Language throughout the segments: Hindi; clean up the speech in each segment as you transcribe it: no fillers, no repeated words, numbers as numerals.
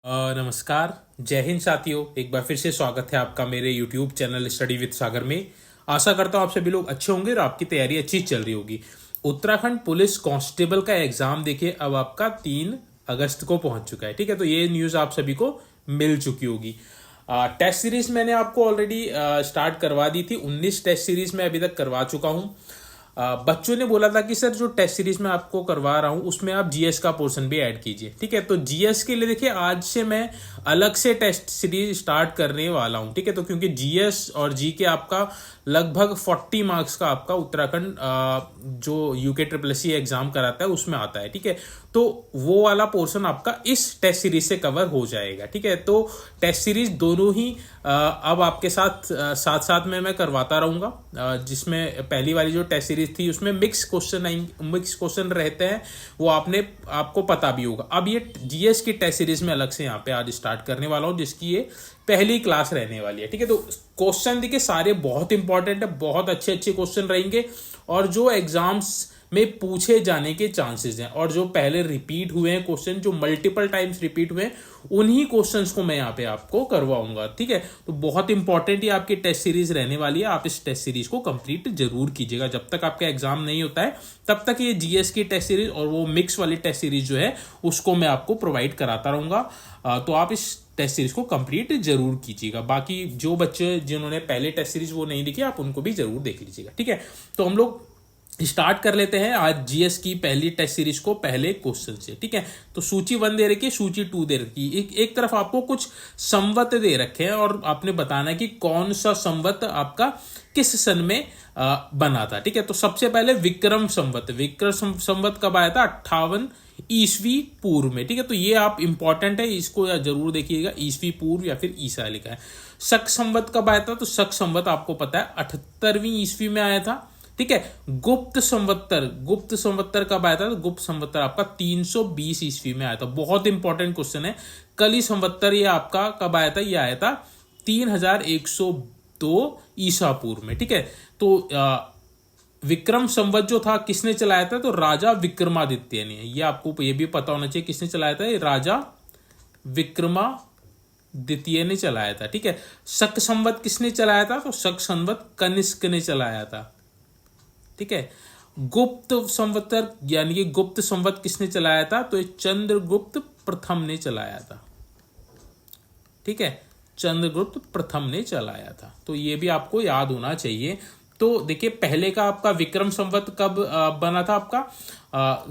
नमस्कार। जय हिंद साथियों, एक बार फिर से स्वागत है आपका मेरे YouTube चैनल स्टडी विद सागर में। आशा करता हूँ आप सभी लोग अच्छे होंगे और आपकी तैयारी अच्छी चल रही होगी। उत्तराखंड पुलिस कांस्टेबल का एग्जाम देखिए अब आपका 3 अगस्त को पहुंच चुका है। ठीक है, तो ये न्यूज़ आप सभी को मिल चुकी होगी। टेस्ट सीरीज मैंने आपको ऑलरेडी स्टार्ट करवा दी थी। 19 टेस्ट सीरीज मैं अभी तक करवा चुका हूँ। बच्चों ने बोला था कि सर जो टेस्ट सीरीज में आपको करवा रहा हूं उसमें आप जीएस का पोर्शन भी ऐड कीजिए। ठीक है, तो जीएस के लिए देखिए आज से मैं अलग से टेस्ट सीरीज स्टार्ट करने वाला हूं। ठीक है, तो क्योंकि जीएस और जी के आपका लगभग 40 मार्क्स का आपका उत्तराखंड जो यूके ट्रिपल एग्जाम कराता है उसमें आता है। ठीक है, तो वो वाला पोर्शन आपका इस टेस्ट सीरीज से कवर हो जाएगा। ठीक है, तो टेस्ट सीरीज दोनों ही अब आपके साथ साथ साथ में मैं करवाता रहूंगा। जिसमें पहली वाली जो टेस्ट सीरीज थी उसमें मिक्स क्वेश्चन रहते हैं, वो आपको पता भी होगा। अब ये जीएस की टेस्ट सीरीज में अलग से यहाँ पे आज स्टार्ट करने वाला हूँ, जिसकी ये पहली क्लास रहने वाली है। ठीक है, तो क्वेश्चन देखिए सारे बहुत इंपॉर्टेंट है, बहुत अच्छे अच्छे क्वेश्चन रहेंगे और जो एग्जाम्स में पूछे जाने के चांसेस हैं और जो पहले रिपीट हुए हैं क्वेश्चन, जो मल्टीपल टाइम्स रिपीट हुए हैं, उन्हीं क्वेश्चंस को मैं यहाँ पे आपको करवाऊंगा। ठीक है, तो बहुत इंपॉर्टेंट ये आपकी टेस्ट सीरीज रहने वाली है। आप इस टेस्ट सीरीज को कंप्लीट जरूर कीजिएगा। जब तक आपका एग्जाम नहीं होता है तब तक ये जीएस की टेस्ट सीरीज और वो मिक्स वाली टेस्ट सीरीज जो है उसको मैं आपको प्रोवाइड कराता रहूंगा। तो आप इस टेस्ट सीरीज को कंप्लीट जरूर कीजिएगा। बाकी जो बच्चे जिन्होंने पहले टेस्ट सीरीज वो नहीं देखी, आप उनको भी जरूर देख लीजिएगा। ठीक है, तो हम लोग स्टार्ट कर लेते हैं आज जीएस की पहली टेस्ट सीरीज को पहले क्वेश्चन से। ठीक है, तो सूची 1 दे रखी है, सूची 2 दे रखी है। एक तरफ आपको कुछ संवत दे रखे हैं और आपने बताना है कि कौन सा संवत आपका किस सन में बना था। ठीक है, तो सबसे पहले विक्रम संवत कब आया था? 58 ईस्वी पूर्व में। ठीक है, तो ये आप इंपॉर्टेंट है, इसको जरूर देखिएगा, ईस्वी पूर्व या फिर ईसा लिखा है। शक संवत कब आया था? तो शक संवत आपको पता है 78वीं ईस्वी में आया था। ठीक है, गुप्त संवत्तर कब आया था? तो गुप्त संवत्तर आपका 320 ईस्वी में आया था। बहुत इंपॉर्टेंट क्वेश्चन है। कली संवत्तर ये आपका कब आया था? ये आया था 3102 ईसा पूर्व में। ठीक है, तो विक्रम संवत जो था किसने चलाया था? तो राजा विक्रमादित्य ने। ये आपको ये भी पता होना चाहिए किसने चलाया था। ये राजा विक्रमादित्य ने चलाया था। ठीक है, शक संवत किसने चलाया था? तो शक संवत कनिष्क ने चलाया था। ठीक है, गुप्त संवत्तर यानी कि गुप्त संवत किसने चलाया था? तो ये चंद्रगुप्त प्रथम ने चलाया था। ठीक है, चंद्रगुप्त प्रथम ने चलाया था। तो ये भी आपको याद होना चाहिए। तो देखिए पहले का आपका विक्रम संवत कब बना था आपका?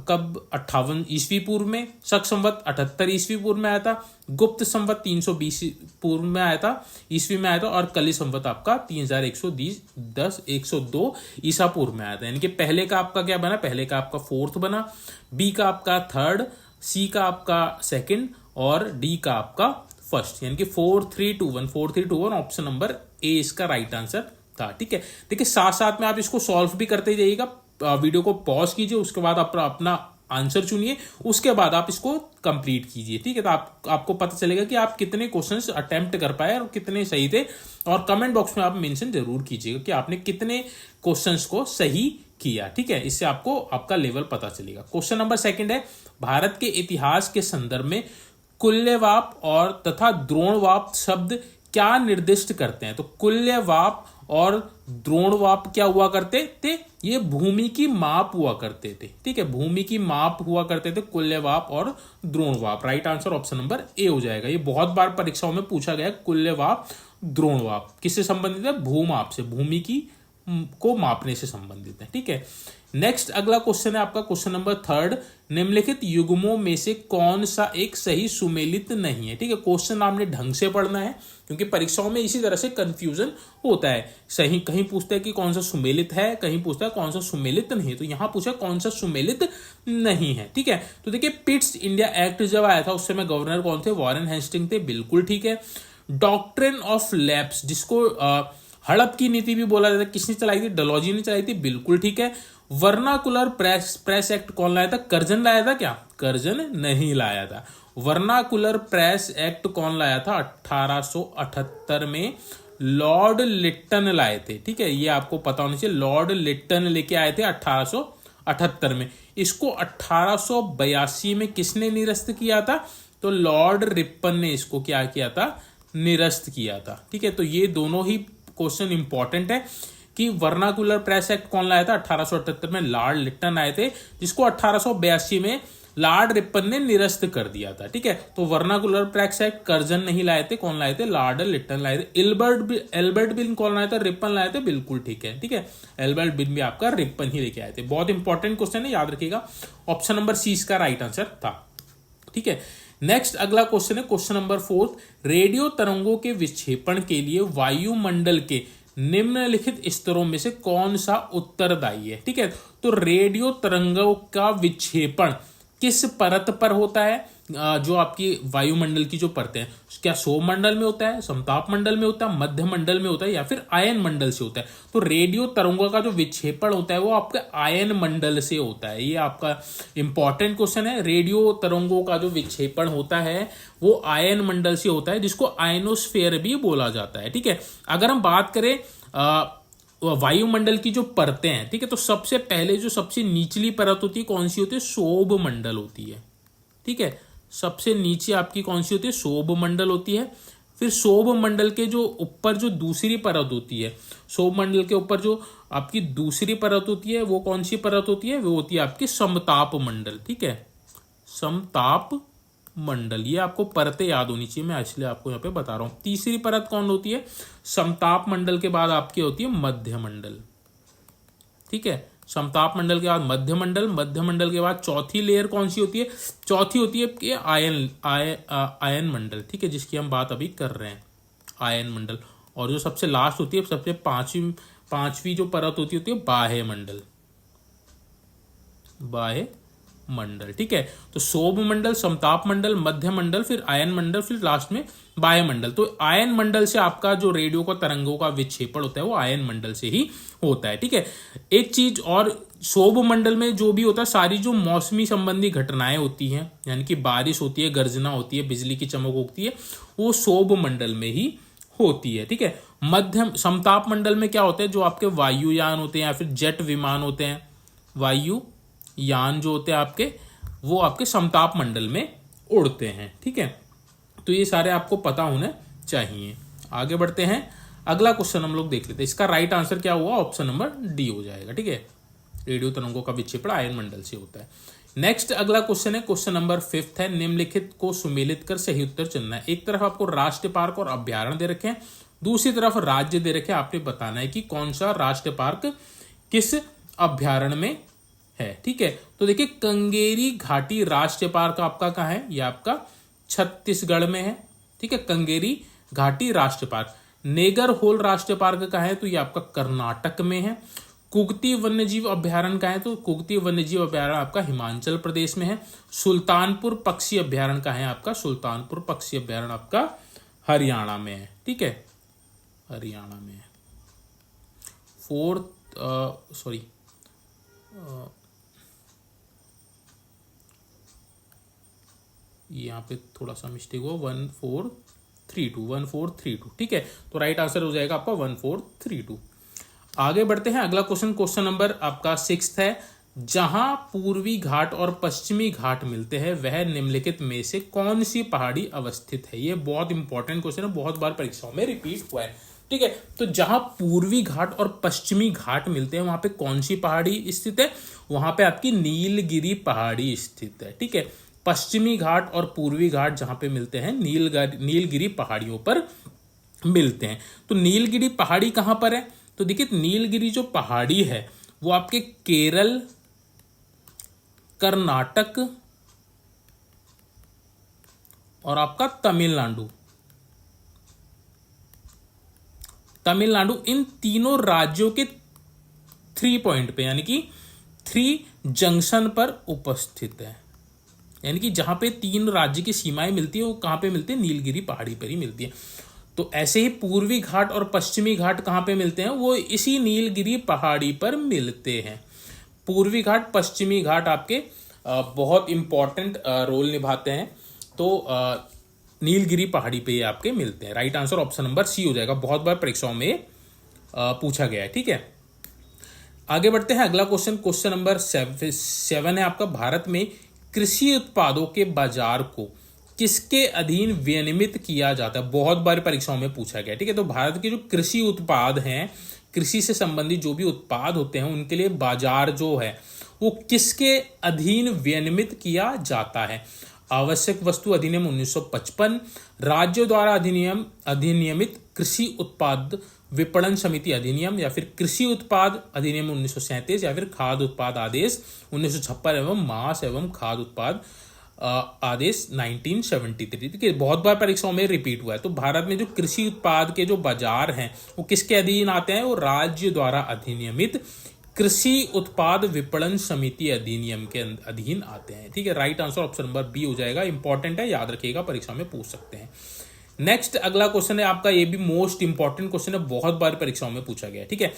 कब? 58 ईस्वी पूर्व में। शक संवत 78 ईस्वी पूर्व में आया था। गुप्त संवत 320 पूर्व में आया था, ईस्वी में आया था। और कली संवत आपका 3110 ईसा पूर्व में आया था। यानी कि पहले का आपका क्या बना? पहले का आपका 4th बना, बी का आपका 3rd, सी का आपका 2nd और डी का आपका 1st। यानी कि 4-3-2-1 ऑप्शन नंबर ए इसका राइट आंसर था। ठीक है, देखिए साथ साथ में आप इसको सॉल्व भी करते जाइएगा। वीडियो को पॉज कीजिए, उसके बाद आप अपना आंसर चुनिए, उसके बाद आप इसको कंप्लीट कीजिए। ठीक है, तो आपको पता चलेगा कि आप कितने क्वेश्चंस अटेम्प्ट कर पाए और कितने सही थे। और कमेंट बॉक्स में आप मेंशन जरूर कीजिएगा कि आपने कितने क्वेश्चंस को सही किया। ठीक है, इससे आपको आपका लेवल पता चलेगा। क्वेश्चन नंबर 2 है, भारत के इतिहास के संदर्भ में कुल्यवाप और तथा द्रोणवाप शब्द क्या निर्दिष्ट करते हैं? तो कुल्यवाप और द्रोणवाप क्या हुआ करते थे? ये भूमि की माप हुआ करते थे। ठीक है, भूमि की माप हुआ करते थे कुल्यवाप और द्रोणवाप। Right answer option number A हो जाएगा। ये बहुत बार परीक्षाओं में पूछा गया है। कुल्यवाप द्रोणवाप किससे संबंधित है? भूमाप से, भूमि की को मापने से संबंधित है। ठीक है, नेक्स्ट अगला क्वेश्चन है आपका क्वेश्चन नंबर 3, निम्नलिखित युग्मों में से कौन सा एक सही सुमेलित नहीं है? ठीक है, क्वेश्चन आपने ढंग से पढ़ना है क्योंकि परीक्षाओं में इसी तरह से कंफ्यूजन होता है। सही कहीं पूछता है कि कौन सा सुमेलित है, कहीं पूछता है कौन सा सुमेलित नहीं है। तो यहां पूछा कौन सा सुमेलित नहीं है। ठीक है, तो देखिए पिट्स इंडिया एक्ट जब आया था उस समय गवर्नर कौन थे? वॉरेन हेस्टिंग थे। बिल्कुल ठीक है। डॉक्ट्रिन ऑफ लैप्स जिसको हड़प की नीति भी बोला जाता है, किसने चलाई थी? डलहौजी ने चलाई थी। बिल्कुल ठीक है। वर्नाकुलर प्रेस एक्ट कौन लाया था? कर्जन लाया था क्या? कर्जन नहीं लाया था। वर्नाकुलर प्रेस एक्ट कौन लाया था? 1878 में लॉर्ड लिट्टन लाए थे। ठीक है, ये आपको पता होना चाहिए। लॉर्ड लिट्टन लेके आए थे 1878 में। इसको 1882 में किसने निरस्त किया था? तो लॉर्ड रिपन ने इसको क्या किया था, निरस्त किया था। ठीक है, तो ये दोनों ही क्वेश्चन इंपॉर्टेंट है कि वर्नाकुलर प्रेस एक्ट कौन लाया था, 1878 में लॉर्ड लिटन आए थे, जिसको 1882 में लॉर्ड रिपन ने निरस्त कर दिया था। ठीक है, तो वर्नाकुलर प्रेस एक्ट कर्जन नहीं लाए थे, कौन लाए थे, लॉर्ड लिटन लाए थे। एल्बर्ट बिन कौन लाया था, रिपन लाए थे, बिल्कुल ठीक है। ठीक है, एल्बर्ट बिन भी आपका रिपन ही लेके आए थे। बहुत इंपॉर्टेंट क्वेश्चन है, याद रखिएगा। ऑप्शन नंबर सी इसका राइट आंसर था। ठीक है, नेक्स्ट अगला क्वेश्चन है क्वेश्चन नंबर 4। रेडियो तरंगों के विक्षेपण के लिए वायुमंडल के निम्नलिखित स्तरों में से कौन सा उत्तरदायी है। ठीक है, तो रेडियो तरंगों का विक्षेपण किस परत पर होता है, जो आपकी वायुमंडल की जो परतें हैं, क्या सौर मंडल में होता है, समताप मंडल में होता है, मध्य मंडल में होता है, या फिर आयन मंडल से होता है। तो रेडियो तरंगों का जो विक्षेपण होता है वो आपका आयन मंडल से होता है। ये आपका इंपॉर्टेंट क्वेश्चन है। रेडियो तरंगों का जो विक्षेपण होता है वो आयन मंडल से होता है, जिसको आयनोस्फेयर भी बोला जाता है। ठीक है, अगर हम बात करें वायुमंडल की जो परतें हैं, ठीक है, तो सबसे पहले जो सबसे निचली परत होती है कौन सी होती है, शोभ मंडल होती है। ठीक है, सबसे नीचे आपकी कौन सी होती है, शोभ मंडल होती है। फिर शोभ मंडल के जो ऊपर जो दूसरी परत होती है, शोभ मंडल के ऊपर जो आपकी दूसरी परत होती है वो कौन सी परत होती है, वो होती है आपकी समताप मंडल। ठीक है, समताप मंडल, ये आपको परतें याद होनी चाहिए, मैं इसलिए आपको यहाँ पे बता रहा हूं। तीसरी परत कौन होती है, समताप मंडल के बाद आपकी होती है मध्य मंडल। ठीक है, समताप मंडल के बाद मध्य मंडल, मध्य मंडल के बाद चौथी लेयर कौन सी होती है, चौथी होती है कि आयन मंडल। ठीक है, जिसकी हम बात अभी कर रहे हैं, आयन मंडल। और जो सबसे लास्ट होती है, सबसे पांचवी जो परत होती है बाह्य मंडल, बाह्य मंडल। ठीक है, तो शोभ मंडल, समताप मंडल, मध्य मंडल, फिर आयन मंडल, फिर लास्ट में वायु मंडल। तो आयन मंडल से आपका जो रेडियो का तरंगों का विक्षेपण होता है वो आयन मंडल से ही होता है। ठीक है, एक चीज और, शोभ मंडल में जो भी होता है सारी जो मौसमी संबंधी घटनाएं होती हैं, यानी कि बारिश होती है, गर्जना होती है, बिजली की चमक होती है, वो शोभ मंडल में ही होती है। ठीक है, मध्यम समताप मंडल में क्या होता है, जो आपके वायुयान होते हैं या फिर जेट विमान होते हैं, वायुयान जो होते हैं आपके, वो आपके समताप मंडल में उड़ते हैं। ठीक है, तो ये सारे आपको पता होने चाहिए। आगे बढ़ते हैं, अगला क्वेश्चन हम लोग देख लेते हैं। इसका राइट आंसर क्या हुआ, ऑप्शन नंबर डी हो जाएगा। ठीक है, रेडियो तरंगों का विक्षेपण आयन मंडल से होता है। नेक्स्ट अगला क्वेश्चन है क्वेश्चन नंबर 5 है, निम्नलिखित को सुमेलित कर सही उत्तर चुनना है। एक तरफ आपको राष्ट्रीय पार्क और अभ्यारण्य दे रखे हैं, दूसरी तरफ राज्य दे रखे हैं। आपने बताना है कि कौन सा राष्ट्रीय पार्क किस अभ्यारण्य में है। ठीक है, तो देखिए कंगेरी घाटी राष्ट्रीय पार्क आपका कहाँ है, ये आपका छत्तीसगढ़ में है। ठीक है, कंगेरी घाटी राष्ट्रीय पार्क। नेगर होल राष्ट्रीय पार्क कहाँ है, तो ये आपका कर्नाटक में है। कुगती वन्यजीव अभ्यारण्य कहाँ है, तो कुगती वन्यजीव अभ्यारण्य आपका हिमाचल प्रदेश में है। सुल्तानपुर पक्षी अभ्यारण्य कहाँ है आपका, सुल्तानपुर पक्षी अभ्यारण्य आपका हरियाणा में है। ठीक है, हरियाणा में है। यहाँ पे थोड़ा सा मिस्टेक हुआ, 1432। ठीक है, तो राइट आंसर हो जाएगा आपका 1432। आगे बढ़ते हैं, अगला क्वेश्चन, क्वेश्चन नंबर आपका 6 है। जहां पूर्वी घाट और पश्चिमी घाट मिलते हैं वह निम्नलिखित में से कौन सी पहाड़ी अवस्थित है। ये बहुत इंपॉर्टेंट क्वेश्चन है, बहुत बार परीक्षाओं में रिपीट हुआ है। ठीक है, तो जहां पूर्वी घाट और पश्चिमी घाट मिलते हैं वहां पे कौन सी पहाड़ी स्थित है, वहां पे आपकी नीलगिरी पहाड़ी स्थित है। ठीक है, पश्चिमी घाट और पूर्वी घाट जहां पे मिलते हैं नीलगिरी पहाड़ियों पर मिलते हैं। तो नीलगिरी पहाड़ी कहां पर है, तो देखिए नीलगिरी जो पहाड़ी है वो आपके केरल, कर्नाटक और आपका तमिलनाडु, इन तीनों राज्यों के 3 पॉइंट पे, यानी कि 3 जंक्शन पर उपस्थित है। यानी कि जहां पे 3 राज्य की सीमाएं मिलती है वो कहां पे मिलती है, नीलगिरी पहाड़ी पर ही मिलती है। तो ऐसे ही पूर्वी घाट और पश्चिमी घाट कहां पे मिलते हैं, वो इसी नीलगिरी पहाड़ी पर मिलते हैं। पूर्वी घाट, पश्चिमी घाट आपके बहुत इंपॉर्टेंट रोल निभाते हैं। तो नीलगिरी पहाड़ी पे ये आपके मिलते हैं। Right answer option number C हो जाएगा, बहुत बार परीक्षाओं में पूछा गया है। ठीक है, आगे बढ़ते हैं, अगला क्वेश्चन, क्वेश्चन नंबर 7 है आपका। भारत में कृषि उत्पादों के बाजार को किसके अधीन विनियमित किया जाता है? बहुत बार परीक्षाओं में पूछा गया, ठीक है। तो भारत के जो कृषि उत्पाद हैं, कृषि से संबंधित जो भी उत्पाद होते हैं, उनके लिए बाजार जो है वो किसके अधीन विनियमित किया जाता है? आवश्यक वस्तु अधिनियम 1955, राज्यों द्वारा अधिनियमित कृषि उत्पाद विपणन समिति अधिनियम, या फिर कृषि उत्पाद अधिनियम 1937, या फिर खाद्य उत्पाद आदेश 1956 एवं मांस एवं खाद्य उत्पाद आदेश 1973। देखिए बहुत बार परीक्षाओं में रिपीट हुआ है। तो भारत में जो कृषि उत्पाद के जो बाजार हैं वो किसके अधीन आते हैं? वो राज्य द्वारा अधिनियमित कृषि उत्पाद विपणन समिति अधिनियम के अधीन आते हैं, ठीक है। Right answer option number B हो जाएगा। इंपॉर्टेंट है, याद रखिएगा, परीक्षा में पूछ सकते हैं। नेक्स्ट अगला क्वेश्चन है आपका, ये भी मोस्ट इंपॉर्टेंट क्वेश्चन है, बहुत बार परीक्षाओं में पूछा गया है, ठीक है।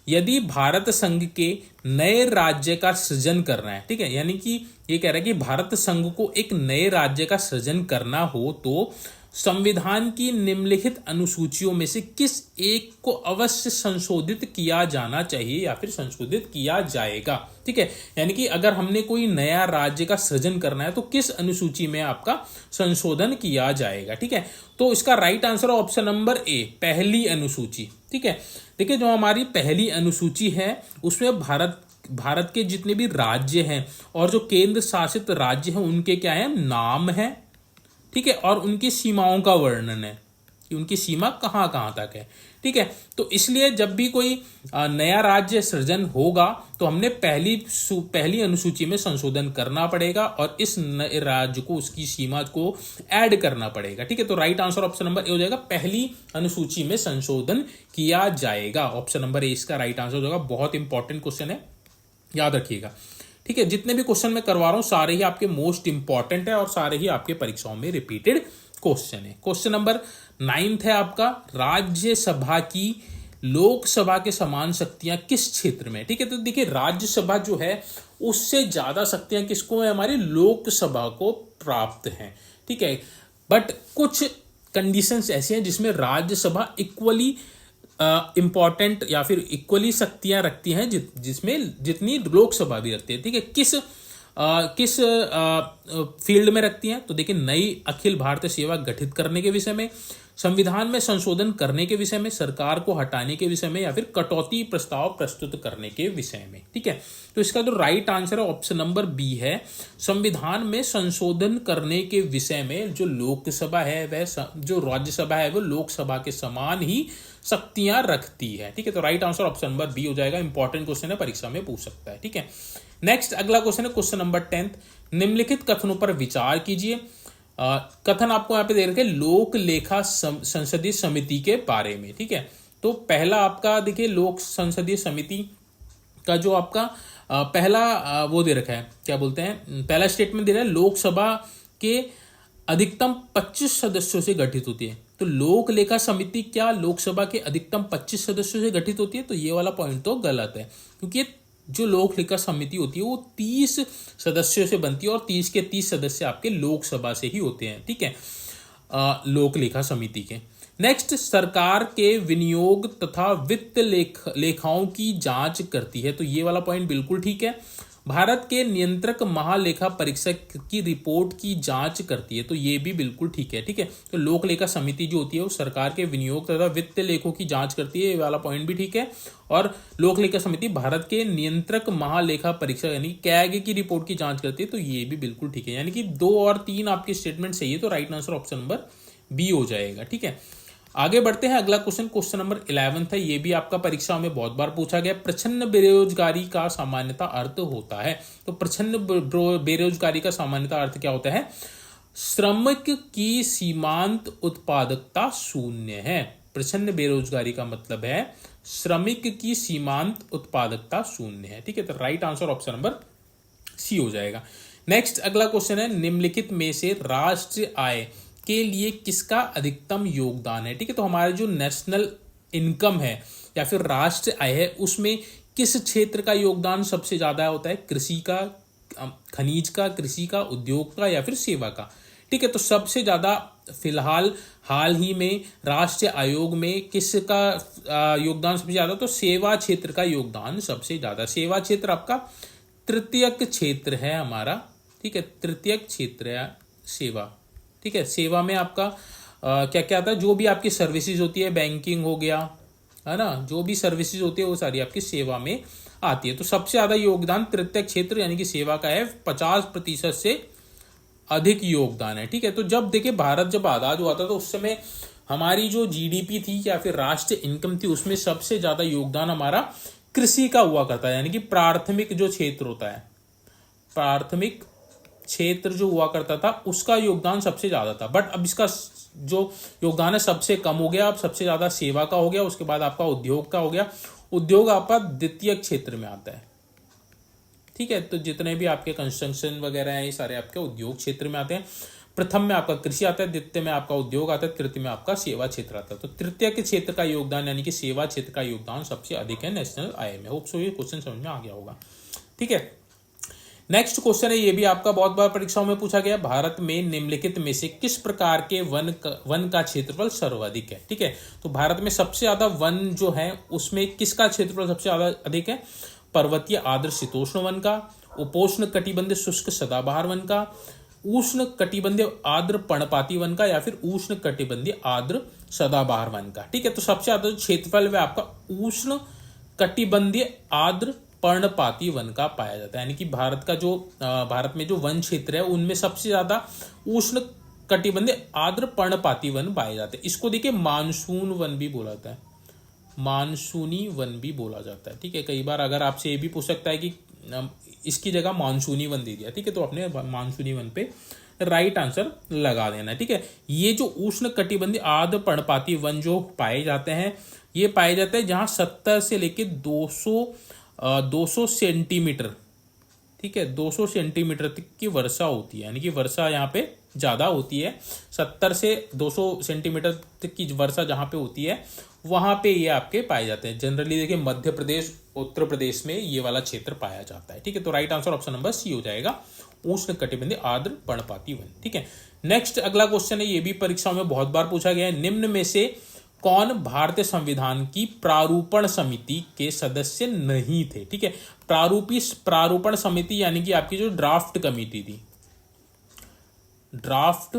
यदि भारत संघ के नए राज्य का सृजन करना है, ठीक है, यानी कि ये कह रहा है कि भारत संघ को एक नए राज्य का सृजन करना हो तो संविधान की निम्नलिखित अनुसूचियों में से किस एक को अवश्य संशोधित किया जाना चाहिए या फिर संशोधित किया जाएगा, ठीक है। यानी कि अगर हमने कोई नया राज्य का सृजन करना है तो किस अनुसूची में आपका संशोधन किया जाएगा, ठीक है। तो इसका राइट आंसर ऑप्शन नंबर ए, पहली अनुसूची, ठीक है। देखिए जो हमारी पहली अनुसूची है उसमें भारत के जितने भी राज्य हैं और जो केंद्र शासित राज्य हैं उनके क्या है, नाम है, ठीक है, और उनकी सीमाओं का वर्णन है कि उनकी सीमा कहां कहां तक है, ठीक है। तो इसलिए जब भी कोई नया राज्य सृजन होगा तो हमने पहली अनुसूची में संशोधन करना पड़ेगा और इस नए राज्य को, उसकी सीमा को ऐड करना पड़ेगा, ठीक है। तो right answer option number A हो जाएगा, पहली अनुसूची में संशोधन किया जाएगा। ऑप्शन नंबर ए इसका राइट आंसर हो जाएगा। बहुत इंपॉर्टेंट क्वेश्चन है, याद रखिएगा, ठीक है। जितने भी क्वेश्चन मैं करवा रहा हूं सारे ही आपके मोस्ट इंपॉर्टेंट है और सारे ही आपके परीक्षाओं में रिपीटेड क्वेश्चन है। क्वेश्चन नंबर 9 है आपका, राज्यसभा की लोकसभा के समान शक्तियां किस क्षेत्र में, ठीक है। तो देखिए राज्यसभा जो है उससे ज्यादा शक्तियां किसको है, हमारी लोकसभा को प्राप्त हैं, ठीक है। बट कुछ कंडीशंस ऐसी हैं जिसमें राज्यसभा इक्वली इंपॉर्टेंट या फिर इक्वली शक्तियां रखती हैं जिसमें जितनी लोकसभा भी रखती है, ठीक है। किस फील्ड में रखती हैं? तो देखिए नई अखिल भारतीय सेवा गठित करने के विषय में, संविधान में संशोधन करने के विषय में, सरकार को हटाने के विषय में, या फिर कटौती प्रस्ताव प्रस्तुत करने के विषय में, ठीक है। तो इसका जो राइट आंसर है ऑप्शन नंबर बी है, संविधान में संशोधन करने के विषय में जो लोकसभा है वह जो राज्यसभा है वो लोकसभा के समान ही शक्तियां रखती है, ठीक है। तो right answer option number B हो जाएगा। इंपॉर्टेंट क्वेश्चन है, परीक्षा में पूछ सकता है, ठीक है। नेक्स्ट अगला क्वेश्चन है क्वेश्चन नंबर 10, निम्नलिखित कथनों पर विचार कीजिए। कथन आपको यहाँ पे दे रखे लोक लेखा संसदीय समिति के बारे में, ठीक है। तो पहला आपका देखिए लोक संसदीय समिति का जो आपका पहला वो दे रखा है, क्या बोलते हैं, पहला स्टेटमेंट दे रहा है लोकसभा के अधिकतम 25 सदस्यों से गठित होती है। तो लोक लेखा समिति क्या लोकसभा के अधिकतम 25 सदस्यों से गठित होती है? तो ये वाला पॉइंट तो गलत है, क्योंकि जो लोक लेखा समिति होती है वो 30 सदस्यों से बनती है और 30 के 30 सदस्य आपके लोकसभा से ही होते हैं, ठीक है, लोक लेखा समिति के। नेक्स्ट, सरकार के विनियोग तथा वित्त लेखाओं की जांच करती है। तो ये वाला पॉइंट बिल्कुल ठीक है। भारत के नियंत्रक महालेखा परीक्षक की रिपोर्ट की जांच करती है। तो ये भी बिल्कुल ठीक है, ठीक है। तो लोक लेखा समिति जो होती है वो सरकार के विनियोग तथा वित्त लेखों की जांच करती है, ये वाला पॉइंट भी ठीक है। और लोक लेखा समिति भारत के नियंत्रक महालेखा परीक्षक यानी कैग की रिपोर्ट की जांच करती है। तो ये भी बिल्कुल ठीक है, यानी कि 2 और 3 आपके स्टेटमेंट सही है। तो right answer option number B हो जाएगा, ठीक है। आगे बढ़ते हैं, अगला क्वेश्चन क्वेश्चन नंबर 11 है। ये भी आपका परीक्षा में बहुत बार पूछा गया। प्रच्छन्न बेरोजगारी का सामान्यतः अर्थ होता है। तो प्रच्छन्न बेरोजगारी का सामान्यतः अर्थ क्या होता है? श्रमिक की सीमांत उत्पादकता शून्य है। प्रच्छन्न बेरोजगारी का मतलब है श्रमिक की सीमांत उत्पादकता शून्य है, ठीक है। तो right answer option number C हो जाएगा। नेक्स्ट अगला क्वेश्चन है, निम्नलिखित में से राष्ट्रीय आय के लिए किसका अधिकतम योगदान है? ठीक है, तो हमारा जो नेशनल इनकम है या फिर राष्ट्रीय आय है उसमें किस क्षेत्र का योगदान सबसे ज्यादा होता है? कृषि का, खनिज का, कृषि का, उद्योग का या फिर सेवा का? ठीक है, तो सबसे ज्यादा फिलहाल हाल ही में राष्ट्रीय आयोग में किसका योगदान सबसे ज्यादा? तो सेवा क्षेत्र का योगदान सबसे ज्यादा। सेवा क्षेत्र आपका तृतीयक क्षेत्र है हमारा, ठीक है, तृतीयक क्षेत्र है सेवा, ठीक है, सेवा में आपका क्या क्या आता है, जो भी आपकी सर्विसेज होती है, बैंकिंग हो गया, है ना, जो भी सर्विसेज होती है वो सारी आपकी सेवा में आती है। तो सबसे ज्यादा योगदान तृतीय क्षेत्र यानी कि सेवा का है, 50% से अधिक योगदान है। ठीक है, तो जब देखिए भारत जब आजाद हुआ था तो उस समय हमारी जो जीडीपी थी या फिर राष्ट्रीय इनकम थी उसमें सबसे ज्यादा योगदान हमारा कृषि का हुआ करता है, यानी कि प्राथमिक जो क्षेत्र होता है, प्राथमिक क्षेत्र जो हुआ करता था उसका योगदान सबसे ज्यादा था। बट अब इसका जो योगदान है सबसे कम हो गया, अब सबसे ज्यादा सेवा का हो गया, उसके बाद आपका उद्योग का हो गया। उद्योग आपका द्वितीय क्षेत्र में आता है। ठीक है, तो जितने भी आपके कंस्ट्रक्शन वगैरह हैं ये सारे आपके उद्योग क्षेत्र में आते हैं। प्रथम में आपका कृषि आता है, द्वितीय में आपका उद्योग आता है, तृतीय में आपका सेवा क्षेत्र आता है। तो तृतीय के क्षेत्र का योगदान यानी कि सेवा क्षेत्र का योगदान सबसे अधिक है नेशनल आय में। होप सो ये क्वेश्चन समझ में आ गया होगा। ठीक है, नेक्स्ट क्वेश्चन है, ये भी आपका बहुत बार परीक्षाओं में पूछा गया, भारत में निम्नलिखित में से किस प्रकार के वन का क्षेत्रफल सर्वाधिक है। ठीक है, तो भारत में सबसे ज्यादा वन जो है उसमें किसका क्षेत्रफल सबसे ज्यादा अधिक है, पर्वतीय आर्द्र शीतोष्ण वन का, उपोष्ण कटिबंधीय शुष्क सदाबहार वन का, उष्ण कटिबंधीय आर्द्र पर्णपाती वन का, या फिर उष्ण कटिबंधीय आर्द्र सदाबहार वन का। ठीक है, तो सबसे ज्यादा क्षेत्रफल में आपका उष्ण कटिबंधीय आर्द्र पर्णपाती वन का पाया जाता है, यानी कि भारत में जो वन क्षेत्र है उनमें सबसे ज्यादा उष्ण कटिबंधीय आर्द्र पर्णपाती वन पाए जाते हैं। इसको देखिए मानसून वन भी बोला जाता है, मानसूनी वन भी बोला जाता है। ठीक है, कई बार अगर आपसे ये भी पूछ सकता है कि इसकी जगह मानसूनी वन दे दिया, ठीक है, तो अपने मानसूनी वन पे राइट आंसर लगा देना। ठीक है, ये जो उष्ण कटिबंधीय आर्द्र पर्णपाती वन जो पाए जाते हैं ये पाए जाते हैं जहां 70 से लेके 200 सेंटीमीटर, ठीक है, 200 सेंटीमीटर तक की वर्षा होती है, यानी कि वर्षा यहाँ पे ज्यादा होती है। 70 से 200 सेंटीमीटर तक की वर्षा जहां पे होती है वहां पे ये आपके पाए जाते हैं। जनरली देखिए मध्य प्रदेश, उत्तर प्रदेश में ये वाला क्षेत्र पाया जाता है। ठीक है, तो right answer option number C हो जाएगा, उष्ण कटिबंधीय आर्द्र पर्णपाती वन। ठीक है, नेक्स्ट अगला क्वेश्चन है, ये भी परीक्षाओं में बहुत बार पूछा गया है, निम्न में से कौन भारतीय संविधान की प्रारूपण समिति के सदस्य नहीं थे। ठीक है, प्रारूपण समिति यानी कि आपकी जो ड्राफ्ट कमेटी थी, ड्राफ्ट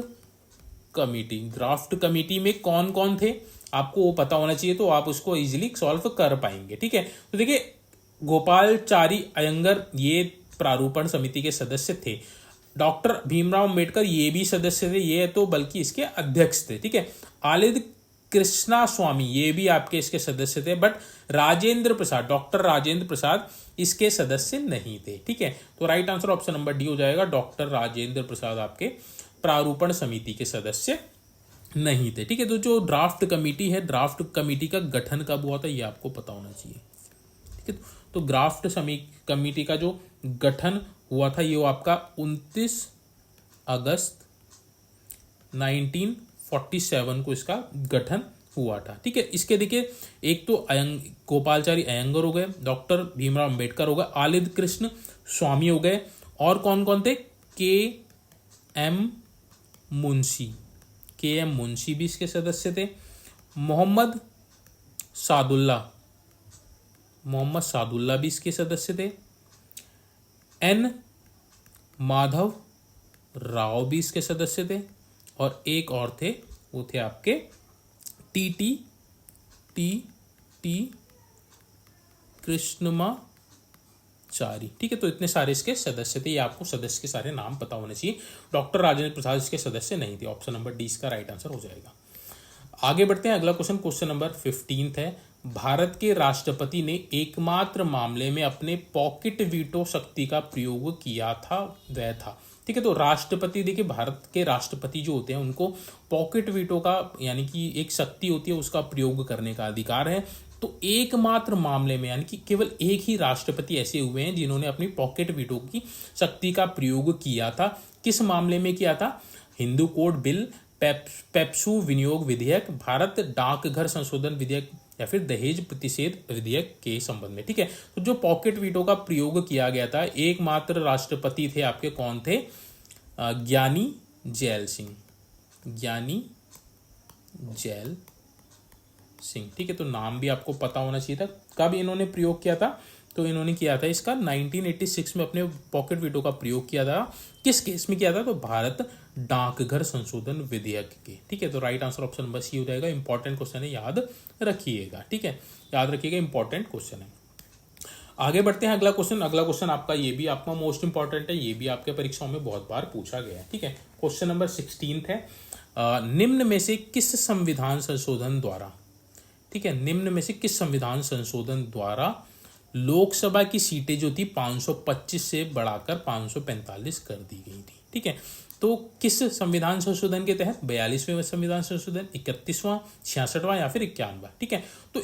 कमेटी में कौन कौन थे आपको वो पता होना चाहिए, तो आप उसको इजीली सॉल्व कर पाएंगे। ठीक है, तो देखिए गोपालचारी अयंगर ये प्रारूपण समिति के सदस्य थे, डॉक्टर भीमराव अंबेडकर ये भी सदस्य थे, ये तो बल्कि इसके अध्यक्ष थे। ठीक है, आलिद कृष्णा स्वामी ये भी आपके इसके सदस्य थे, बट डॉक्टर राजेंद्र प्रसाद इसके सदस्य नहीं थे। ठीक है, तो right answer option number D हो जाएगा, डॉक्टर राजेंद्र प्रसाद आपके प्रारूपण समिति के सदस्य नहीं थे। ठीक है, तो जो ड्राफ्ट कमेटी है, ड्राफ्ट कमेटी का गठन कब हुआ था ये आपको पता होना चाहिए। ठीक है, तो ड्राफ्ट कमेटी का जो गठन हुआ था ये आपका 29 अगस्त 1947 को इसका गठन हुआ था। ठीक है, इसके देखिए एक तो गोपालचारी अयंगर हो गए, डॉक्टर भीमराव अंबेडकर हो गए, आलिद कृष्ण स्वामी हो गए, और कौन कौन थे, के एम मुंशी भी इसके सदस्य थे, मोहम्मद सादुल्ला भी इसके सदस्य थे, एन माधव राव भी इसके सदस्य थे, और एक और थे वो थे आपके टी कृष्णमाचारी। ठीक है, तो इतने सारे इसके सदस्य थे, ये आपको सदस्य के सारे नाम पता होने चाहिए। डॉक्टर राजेंद्र प्रसाद इसके सदस्य नहीं थे, ऑप्शन नंबर डी इसका राइट आंसर हो जाएगा। आगे बढ़ते हैं, अगला क्वेश्चन नंबर 15 है, भारत के राष्ट्रपति ने एकमात्र मामले में अपने पॉकेट वीटो शक्ति का प्रयोग किया था, वह था। ठीक है, तो राष्ट्रपति देखिए भारत के राष्ट्रपति जो होते हैं उनको पॉकेट वीटो का यानी कि एक शक्ति होती है उसका प्रयोग करने का अधिकार है। तो एकमात्र मामले में यानी कि केवल एक ही राष्ट्रपति ऐसे हुए हैं जिन्होंने अपनी पॉकेट वीटो की शक्ति का प्रयोग किया था। किस मामले में किया था, हिंदू कोड बिल, पेप्सू विनियोग विधेयक, भारत डाकघर संशोधन विधेयक, या फिर दहेज प्रतिषेध विधेयक के संबंध में। ठीक है, तो जो पॉकेट वीटो का प्रयोग किया गया था एकमात्र राष्ट्रपति थे आपके कौन थे, ज्ञानी जैल सिंह। ठीक है, तो नाम भी आपको पता होना चाहिए था, कब इन्होंने प्रयोग किया था, तो इन्होंने किया था इसका 1986 में अपने पॉकेट वीटो का प्रयोग किया था। किस केस में किया था? तो भारत डाकघर संशोधन विधेयक के। ठीक है, तो right answer option number C हो जाएगा। इंपॉर्टेंट क्वेश्चन है, याद रखिएगा। ठीक है, याद रखिएगा, इंपॉर्टेंट क्वेश्चन है। आगे बढ़ते हैं। अगला क्वेश्चन आपका, ये भी आपका मोस्ट इंपॉर्टेंट है, ये भी आपके परीक्षाओं में बहुत बार पूछा गया है। ठीक है, क्वेश्चन नंबर 16 है, निम्न में से किस संविधान संशोधन द्वारा, ठीक है, निम्न में से किस संविधान संशोधन द्वारा लोकसभा की सीटें जो थी 525 से बढ़ाकर 545 कर दी गई थी? ठीक है, तो किस संविधान संशोधन के तहत? 42वें संविधान संशोधन, 31वां, 66वां या फिर 91वां? ठीक है, तो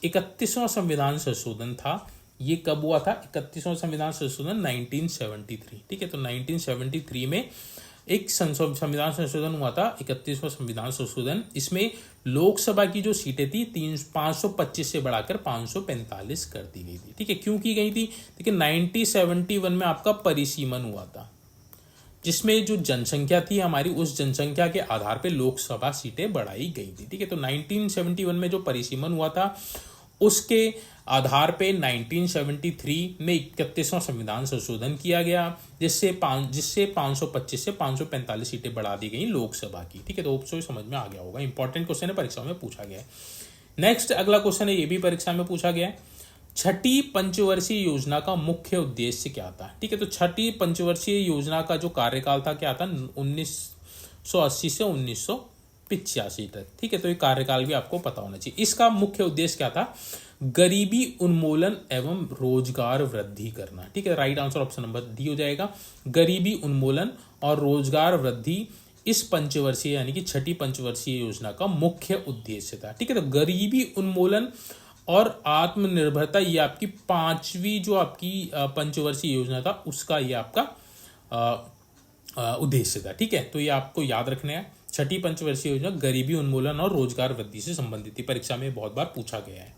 31वां संविधान संशोधन था। ये कब हुआ था? 31वां संविधान संशोधन 1973। ठीक है, तो 1973 में एक संविधान संशोधन हुआ था, 31वां संविधान संशोधन। इसमें लोकसभा की जो सीटें थी 525 से बढ़ाकर 545 कर दी गई थी। ठीक है, क्यों की गई थी? देखिए 1971 में आपका परिसीमन हुआ था, जिसमें जो जनसंख्या थी हमारी, उस जनसंख्या के आधार पे लोकसभा सीटें बढ़ाई गई थी। ठीक है, तो 1971 में जो परिसीमन हुआ था उसके आधार पे 1973 में 31वां संविधान संशोधन किया गया, जिससे 525 से 545 सीटें बढ़ा दी गई लोकसभा की। ठीक है, तो आपको समझ में आ गया होगा। इंपॉर्टेंट क्वेश्चन है, परीक्षा में पूछा गया है। नेक्स्ट अगला क्वेश्चन है, ये भी परीक्षा में पूछा गया है। छठी पंचवर्षीय योजना का मुख्य उद्देश्य क्या था? ठीक है, तो छठी पंचवर्षीय योजना का जो कार्यकाल था क्या था? 1980 से 1985 तक। ठीक है, तो ये कार्यकाल भी आपको पता होना चाहिए। इसका मुख्य उद्देश्य क्या था? गरीबी उन्मूलन एवं रोजगार वृद्धि करना। ठीक है, right answer option number D हो जाएगा। गरीबी उन्मूलन और रोजगार वृद्धि इस पंचवर्षीय यानी कि छठी पंचवर्षीय योजना का मुख्य उद्देश्य था। ठीक है, तो गरीबी उन्मूलन और आत्मनिर्भरता, ये आपकी 5वीं जो आपकी पंचवर्षीय योजना था उसका ये आपका उद्देश्य था। ठीक है, तो ये आपको याद रखना है। छठी पंचवर्षीय योजना गरीबी उन्मूलन और रोजगार वृद्धि से संबंधित थी। परीक्षा में बहुत बार पूछा गया है।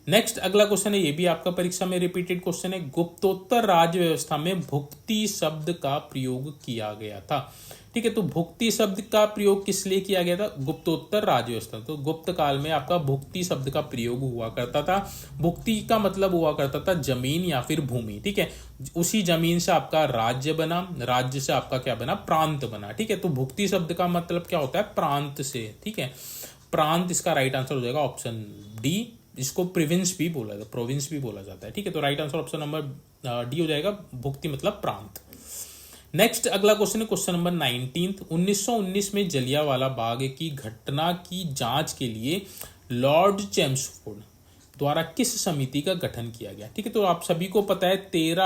नेक्स्ट अगला क्वेश्चन है, ये भी आपका परीक्षा में रिपीटेड क्वेश्चन है। गुप्तोत्तर राज्य व्यवस्था में भुक्ति शब्द का प्रयोग किया गया था। ठीक है, तो भुक्ति शब्द का प्रयोग किस लिए किया गया था? गुप्तोत्तर राज्य व्यवस्था, तो गुप्त काल में आपका भुक्ति शब्द का प्रयोग हुआ करता था। भुक्ति का मतलब हुआ करता था जमीन या फिर भूमि। ठीक है, उसी जमीन से आपका राज्य बना, राज्य से आपका क्या बना? प्रांत बना। ठीक है, तो भुक्ति शब्द का मतलब क्या होता है? प्रांत से। ठीक है, प्रांत इसका राइट आंसर हो जाएगा ऑप्शन डी। इसको प्रोविंस भी बोला जाता है, प्रोविंस भी बोला जाता है। ठीक है, तो right answer option number D हो जाएगा। भुक्ति मतलब प्रांत। नेक्स्ट अगला क्वेश्चन है, क्वेश्चन नंबर 19। 1919 में जलियांवाला बाग की घटना की जांच के लिए लॉर्ड चैम्सफोर्ड द्वारा किस समिति का गठन किया गया? ठीक है, तो आप सभी को पता है 13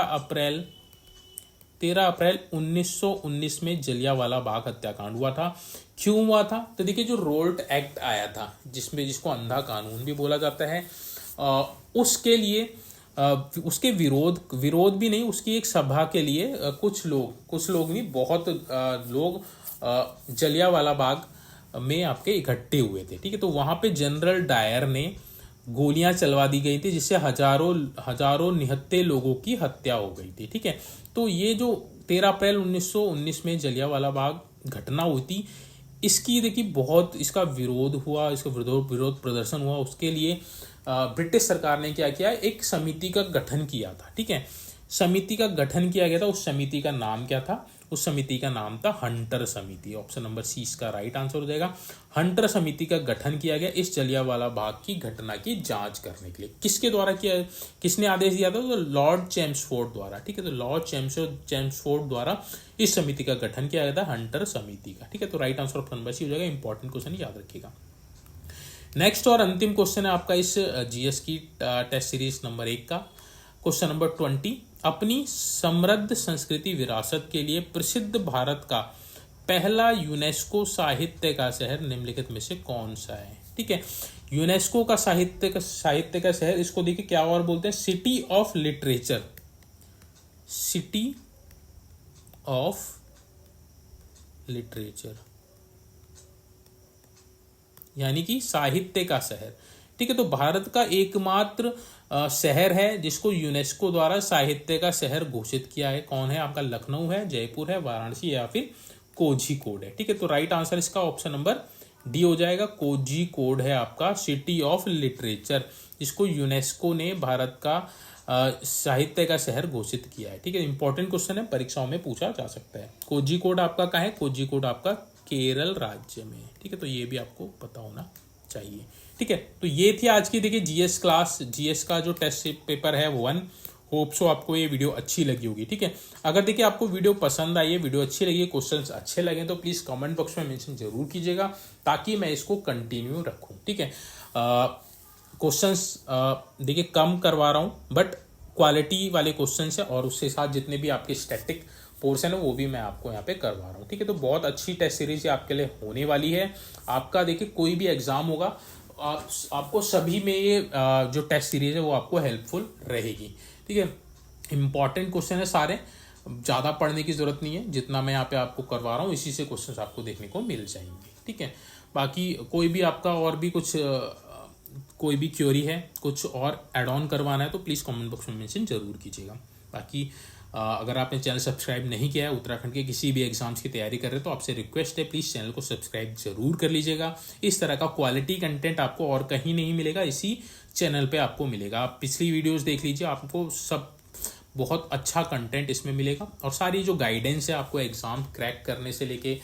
अप्रैल 1919 में जलियांवाला बाग हत्याकांड हुआ था। क्यों हुआ था? तो देखिए, जो रोल्ट एक्ट आया था, जिसको अंधा कानून भी बोला जाता है, उसके लिए उसके विरोध भी नहीं, उसकी एक सभा के लिए कुछ लोग नहीं, बहुत लोग जलियांवाला बाग में आपके इकट्ठे हुए थे। ठीक है, तो वहां पे जनरल डायर ने गोलियां चलवा दी गई थी, जिससे हजारों निहत्थे लोगों की हत्या हो गई थी। ठीक है, तो ये जो 13 अप्रैल 1919 में जलियांवाला बाग घटना हुई थी, इसकी देखिए बहुत इसका विरोध हुआ, इसका विरोध प्रदर्शन हुआ। उसके लिए ब्रिटिश सरकार ने क्या किया? एक समिति का गठन किया था। ठीक है, समिति का गठन किया गया था। उस समिति का नाम क्या था? उस समिति का नाम था हंटर समिति। ऑप्शन नंबर सी इसका राइट आंसर हो जाएगा। हंटर समिति का गठन किया गया इस जलियांवाला बाग की घटना की जांच करने के लिए। किसके द्वारा किया? किसने आदेश दिया था? तो लॉर्ड चैम्सफोर्ड द्वारा। ठीक है, तो लॉर्ड चैम्सफोर्ड द्वारा इस समिति का गठन किया गया था, हंटर समिति का। ठीक है, तो right answer option number C हो जाएगा। इंपॉर्टेंट क्वेश्चन याद रखिएगा। नेक्स्ट और अंतिम क्वेश्चन है आपका इस जीएस की टेस्ट सीरीज नंबर 1 का। Question number 20। अपनी समृद्ध संस्कृति विरासत के लिए प्रसिद्ध भारत का पहला यूनेस्को साहित्य का शहर निम्नलिखित में से कौन सा है? ठीक है, यूनेस्को का साहित्य का शहर, इसको देखिए क्या और बोलते हैं? City of literature. City of literature यानी कि साहित्य का शहर। ठीक है, तो भारत का एकमात्र शहर है जिसको यूनेस्को द्वारा साहित्य का शहर घोषित किया है। कौन है? आपका लखनऊ है, जयपुर है, वाराणसी या फिर कोझिकोड है। ठीक है, तो राइट आंसर इसका ऑप्शन नंबर डी हो जाएगा कोझिकोड है आपका सिटी ऑफ लिटरेचर, जिसको यूनेस्को ने भारत का साहित्य का शहर घोषित किया है। ठीक है, इंपॉर्टेंट क्वेश्चन है, परीक्षाओं में पूछा जा सकता है। कोझिकोड आपका कहाँ है? कोझिकोड आपका केरल राज्य में है। ठीक है, तो ये भी आपको पता होना चाहिए। ठीक है, तो ये थी आज की देखिए जीएस क्लास, जीएस का जो टेस्ट पेपर है 1। होप सो आपको ये वीडियो अच्छी लगी होगी। ठीक है, अगर देखिए आपको वीडियो पसंद आई है, वीडियो अच्छी लगी, क्वेश्चंस अच्छे लगे तो प्लीज कमेंट बॉक्स में मेंशन जरूर कीजिएगा ताकि मैं इसको कंटिन्यू रखूं। ठीक है, क्वेश्चंस देखिए कम करवा रहा हूं बट क्वालिटी वाले क्वेश्चंस है, और उसके साथ जितने भी आपके स्टैटिक पोर्शन है वो भी मैं आपको यहाँ पे करवा रहा हूँ। ठीक है, तो बहुत अच्छी टेस्ट सीरीज आपके लिए होने वाली है। आपका देखिए कोई भी एग्जाम होगा आपको सभी में ये जो टेस्ट सीरीज है वो आपको हेल्पफुल रहेगी। ठीक है, इंपॉर्टेंट क्वेश्चन है सारे, ज़्यादा पढ़ने की जरूरत नहीं है, जितना मैं यहाँ पे आपको करवा रहा हूँ इसी से क्वेश्चंस आपको देखने को मिल जाएंगे। ठीक है, बाकी कोई भी आपका और भी कुछ कोई भी क्वेरी है, कुछ और ऐड ऑन करवाना है तो प्लीज़ कमेंट बॉक्स में मेंशन जरूर कीजिएगा। बाकी अगर आपने चैनल सब्सक्राइब नहीं किया है, उत्तराखंड के किसी भी एग्जाम्स की तैयारी कर रहे हैं तो आपसे रिक्वेस्ट है प्लीज़ चैनल को सब्सक्राइब जरूर कर लीजिएगा। इस तरह का क्वालिटी कंटेंट आपको और कहीं नहीं मिलेगा, इसी चैनल पे आपको मिलेगा। आप पिछली वीडियोस देख लीजिए, आपको सब बहुत अच्छा कंटेंट इसमें मिलेगा, और सारी जो गाइडेंस है आपको एग्जाम क्रैक करने से लेके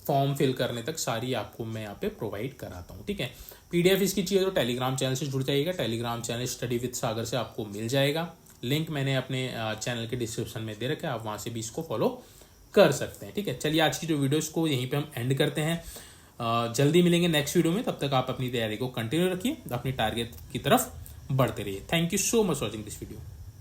फॉर्म फिल करने तक सारी आपको मैं यहाँ पे प्रोवाइड कराता हूँ। ठीक है, पीडीएफ इसकी चाहिए तो टेलीग्राम चैनल से जुड़ जाइएगा। टेलीग्राम चैनल स्टडी विद सागर से आपको मिल जाएगा, लिंक मैंने अपने चैनल के डिस्क्रिप्शन में दे रखा है, आप वहाँ से भी इसको फॉलो कर सकते हैं। ठीक है, चलिए आज की जो वीडियो इसको यहीं पे हम एंड करते हैं। जल्दी मिलेंगे नेक्स्ट वीडियो में, तब तक आप अपनी तैयारी को कंटिन्यू रखिए, अपनी टारगेट की तरफ बढ़ते रहिए। Thank you so much watching this video.